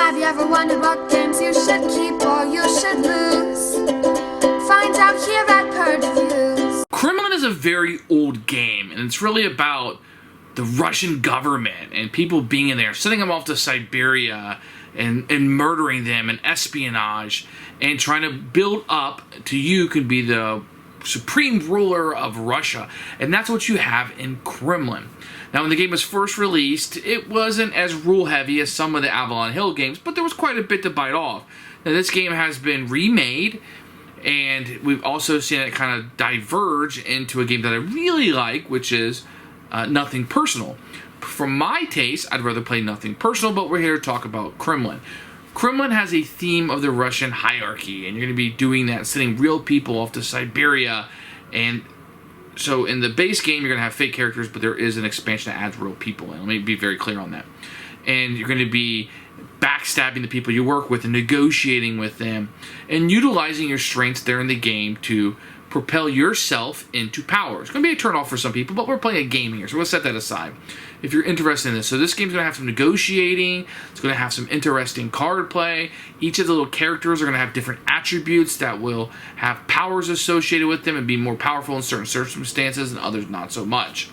Have you ever wondered what games you should keep or you should lose? Find out here at Purge Reviews. Kremlin is a very old game, and it's really about the Russian government and people being in there, sending them off to Siberia and murdering them and espionage and trying to build up to you could be the supreme ruler of Russia. And that's what you have in Kremlin. Now, when the game was first released, it wasn't as rule heavy as some of the Avalon Hill games, but there was quite a bit to bite off. Now, this game has been remade, and we've also seen it kind of diverge into a game that I really like, which is Nothing Personal. For my taste, I'd rather play Nothing Personal, but we're here to talk about Kremlin. Kremlin has a theme of the Russian hierarchy, and you're going to be doing that, sending real people off to Siberia. And so in the base game, you're going to have fake characters, but there is an expansion that adds real people. And let me be very clear on that. And you're going to be backstabbing the people you work with and negotiating with them and utilizing your strengths there in the game to propel yourself into power. It's going to be a turnoff for some people, but we're playing a game here, so we'll set that aside if you're interested in this. So this game's going to have some negotiating. It's going to have some interesting card play. Each of the little characters are going to have different attributes that will have powers associated with them and be more powerful in certain circumstances and others not so much.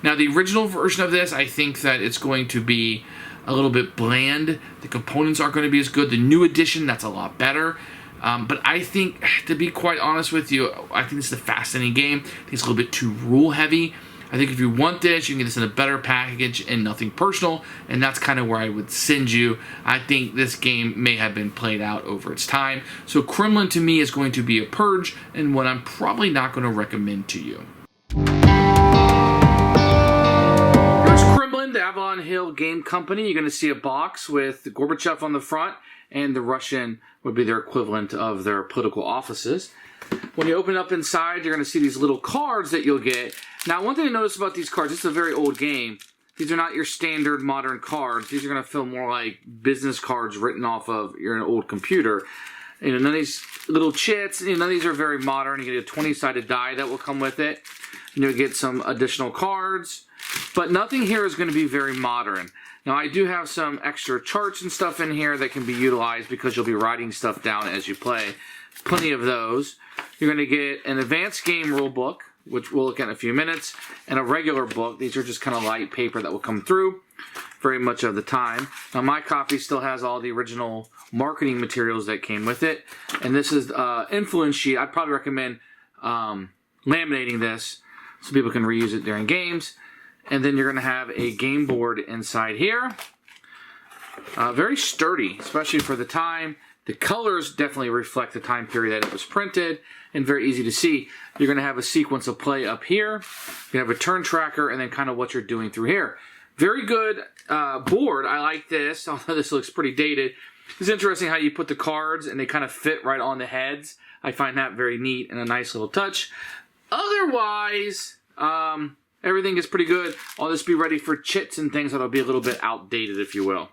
Now, the original version of this, I think that it's going to be a little bit bland. The components aren't going to be as good. The new edition, that's a lot better. But I think, to be quite honest with you, I think this is a fascinating game. I think it's a little bit too rule heavy. I think if you want this, you can get this in a better package and Nothing Personal, and that's kind of where I would send you. I think this game may have been played out over its time. So Kremlin to me is going to be a purge, and what I'm probably not going to recommend to you. Here's Kremlin, the Avalon Hill game company. You're going to see a box with Gorbachev on the front, and the Russian would be their equivalent of their political offices. When you open it up inside, you're going to see these little cards that you'll get. Now, one thing to notice about these cards, this is a very old game. These are not your standard modern cards. These are going to feel more like business cards written off of your old computer. You know, none of these little chits, none of these are very modern. You get a 20-sided die that will come with it. And you'll get some additional cards. But nothing here is going to be very modern. Now, I do have some extra charts and stuff in here that can be utilized because you'll be writing stuff down as you play. Plenty of those. You're going to get an advanced game rule book, which we'll look at in a few minutes, and a regular book. These are just kind of light paper that will come through very much of the time. Now, my copy still has all the original marketing materials that came with it. And this is influence sheet. I'd probably recommend laminating this so people can reuse it during games. And then you're going to have a game board inside here. Very sturdy, especially for the time. The colors definitely reflect the time period that it was printed and very easy to see. You're going to have a sequence of play up here. You have a turn tracker and then kind of what you're doing through here. Very good board. I like this, although this looks pretty dated. It's interesting how you put the cards and they kind of fit right on the heads. I find that very neat and a nice little touch. Otherwise, everything is pretty good. I'll just be ready for chits and things that'll be a little bit outdated, if you will.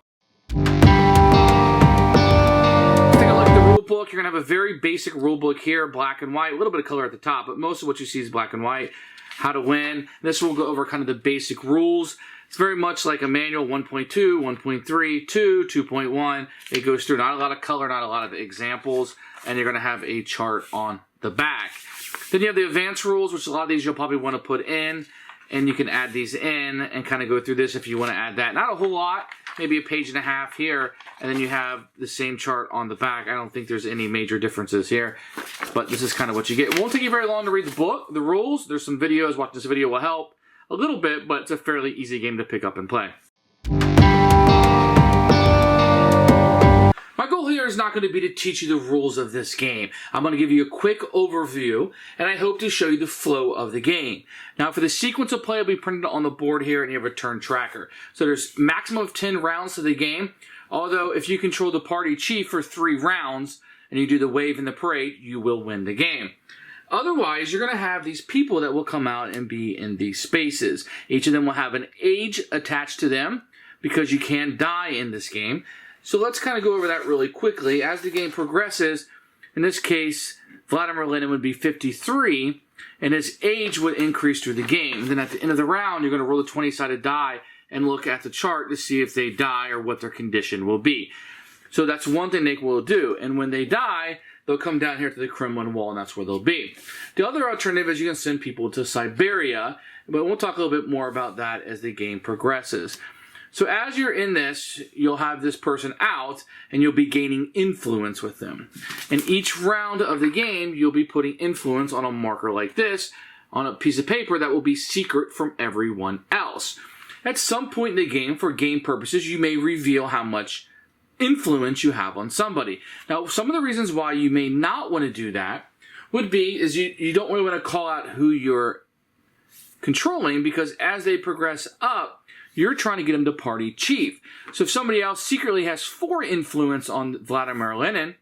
Take a look at the rule book. You're going to have a very basic rule book here, black and white, a little bit of color at the top, but most of what you see is black and white. How to win. This will go over kind of the basic rules. It's very much like a manual 1.2, 1.3, 2, 2.1. It goes through not a lot of color, not a lot of examples, and you're going to have a chart on the back. Then you have the advanced rules, which a lot of these you'll probably want to put in. And you can add these in and kind of go through this if you want to add that. Not a whole lot, maybe a page and a half here. And then you have the same chart on the back. I don't think there's any major differences here. But this is kind of what you get. It won't take you very long to read the book, the rules. There's some videos. Watching this video will help a little bit, but it's a fairly easy game to pick up and play. My goal here is not going to be to teach you the rules of this game. I'm going to give you a quick overview, and I hope to show you the flow of the game. Now, for the sequence of play, it'll be printed on the board here, and you have a turn tracker. So there's maximum of 10 rounds to the game, although if you control the party chief for 3 rounds, and you do the wave and the parade, you will win the game. Otherwise, you're going to have these people that will come out and be in these spaces. Each of them will have an age attached to them, because you can die in this game. So let's kind of go over that really quickly. As the game progresses, in this case, Vladimir Lenin would be 53, and his age would increase through the game. Then at the end of the round, you're going to roll a 20-sided die and look at the chart to see if they die or what their condition will be. So that's one thing they will do. And when they die, they'll come down here to the Kremlin wall, and that's where they'll be. The other alternative is you can send people to Siberia, but we'll talk a little bit more about that as the game progresses. So as you're in this, you'll have this person out, and you'll be gaining influence with them. And each round of the game, you'll be putting influence on a marker like this, on a piece of paper that will be secret from everyone else. At some point in the game, for game purposes, you may reveal how much influence you have on somebody. Now, some of the reasons why you may not want to do that would be is you don't really want to call out who you're controlling, because as they progress up, you're trying to get them to party chief. So if somebody else secretly has 4 influence on Vladimir Lenin,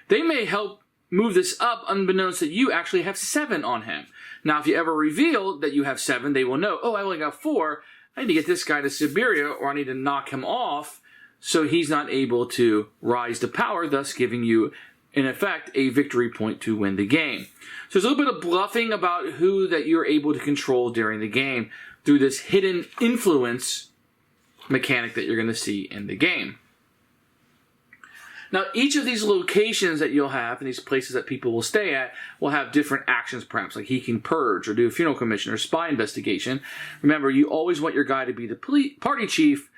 they may help move this up unbeknownst that you actually have 7 on him. Now, if you ever reveal that you have 7, they will know, oh, I only got 4. I need to get this guy to Siberia, or I need to knock him off so he's not able to rise to power, thus giving you, in effect, a victory point to win the game. So there's a little bit of bluffing about who that you're able to control during the game through this hidden influence mechanic that you're going to see in the game. Now, each of these locations that you'll have, and these places that people will stay at, will have different actions, perhaps, like he can purge, or do a funeral commission, or spy investigation. Remember, you always want your guy to be the party chief.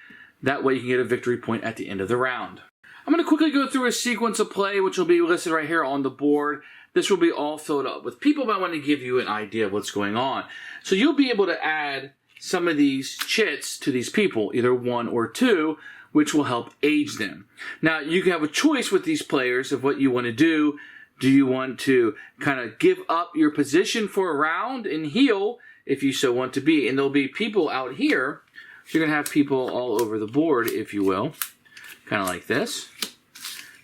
That way you can get a victory point at the end of the round. I'm going to quickly go through a sequence of play, which will be listed right here on the board. This will be all filled up with people, but I want to give you an idea of what's going on. So you'll be able to add some of these chits to these people, either 1 or 2, which will help age them. Now, you can have a choice with these players of what you want to do. Do you want to kind of give up your position for a round and heal, if you so want to be? And there'll be people out here. So you're going to have people all over the board, if you will, kind of like this.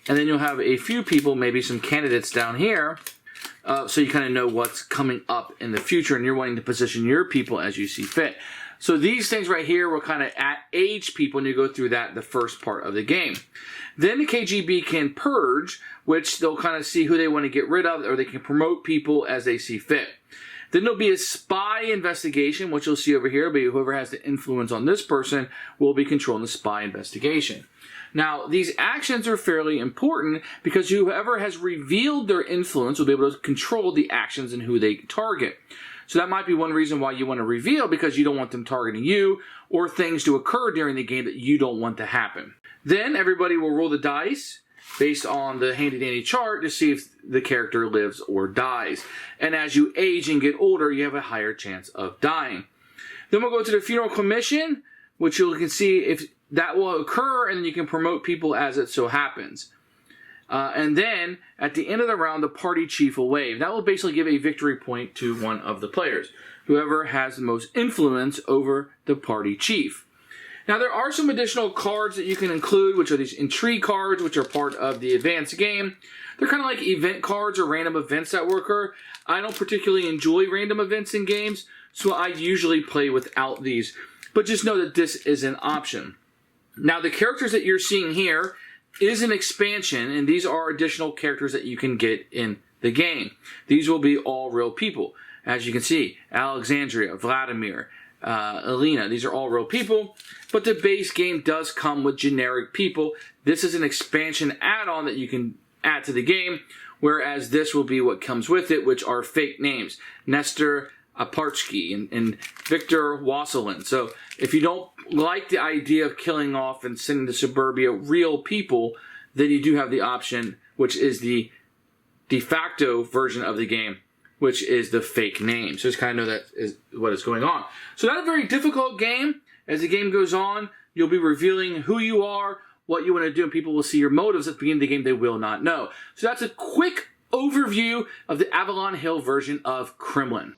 And then you'll have a few people, maybe some candidates down here, so you kind of know what's coming up in the future, and you're wanting to position your people as you see fit. So these things right here will kind of age people, and you go through that the first part of the game. Then the KGB can purge, which they'll kind of see who they want to get rid of, or they can promote people as they see fit. Then there'll be a spy investigation, which you'll see over here. But whoever has the influence on this person will be controlling the spy investigation. Now, these actions are fairly important because whoever has revealed their influence will be able to control the actions and who they target. So that might be one reason why you want to reveal, because you don't want them targeting you or things to occur during the game that you don't want to happen. Then everybody will roll the dice based on the handy-dandy chart to see if the character lives or dies. And as you age and get older, you have a higher chance of dying. Then we'll go to the funeral commission, which you can see if that will occur, and then you can promote people as it so happens. And then, at the end of the round, the party chief will wave. That will basically give a victory point to one of the players, whoever has the most influence over the party chief. Now, there are some additional cards that you can include, which are these intrigue cards, which are part of the advanced game. They're kind of like event cards or random events that will occur. I don't particularly enjoy random events in games, so I usually play without these. But just know that this is an option. Now, the characters that you're seeing here is an expansion, and these are additional characters that you can get in the game. These will be all real people. As you can see, Alexandria, Vladimir, Elena, these are all real people, but the base game does come with generic people. This is an expansion add-on that you can add to the game, whereas this will be what comes with it, which are fake names. Nestor Aparchki and Victor Wasselin. So if you don't like the idea of killing off and sending to suburbia real people, then you do have the option, which is the de facto version of the game, which is the fake name. So just kind of know that is what is going on. So not a very difficult game. As the game goes on, you'll be revealing who you are, what you want to do, and people will see your motives at the beginning of the game they will not know. So that's a quick overview of the Avalon Hill version of Kremlin.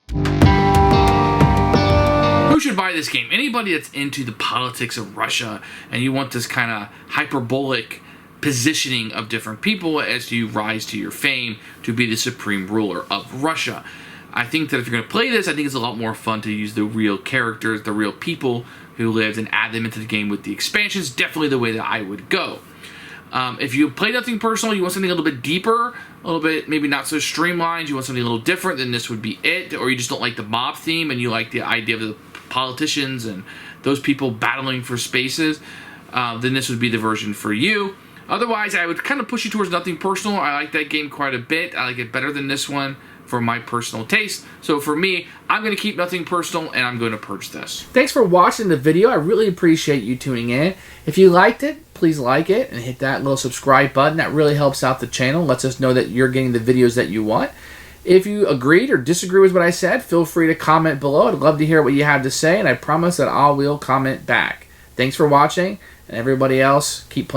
Who should buy this game? Anybody that's into the politics of Russia and you want this kind of hyperbolic positioning of different people as you rise to your fame to be the supreme ruler of Russia. I think that if you're going to play this, I think it's a lot more fun to use the real characters, the real people who lived, and add them into the game with the expansions. Definitely the way that I would go. If you play nothing personal, you want something a little bit deeper, a little bit maybe not so streamlined, you want something a little different, then this would be it. Or you just don't like the mob theme and you like the idea of the politicians and those people battling for spaces, then this would be the version for you. Otherwise, I would kind of push you towards Nothing Personal. I like that game quite a bit. I like it better than this one for my personal taste. So for me, I'm going to keep Nothing Personal, and I'm going to purge this. Thanks for watching the video. I really appreciate you tuning in. If you liked it, please like it and hit that little subscribe button. That really helps out the channel, lets us know that you're getting the videos that you want. If you agreed or disagree with what I said, feel free to comment below. I'd love to hear what you have to say, and I promise that I will comment back. Thanks for watching, and everybody else, keep playing.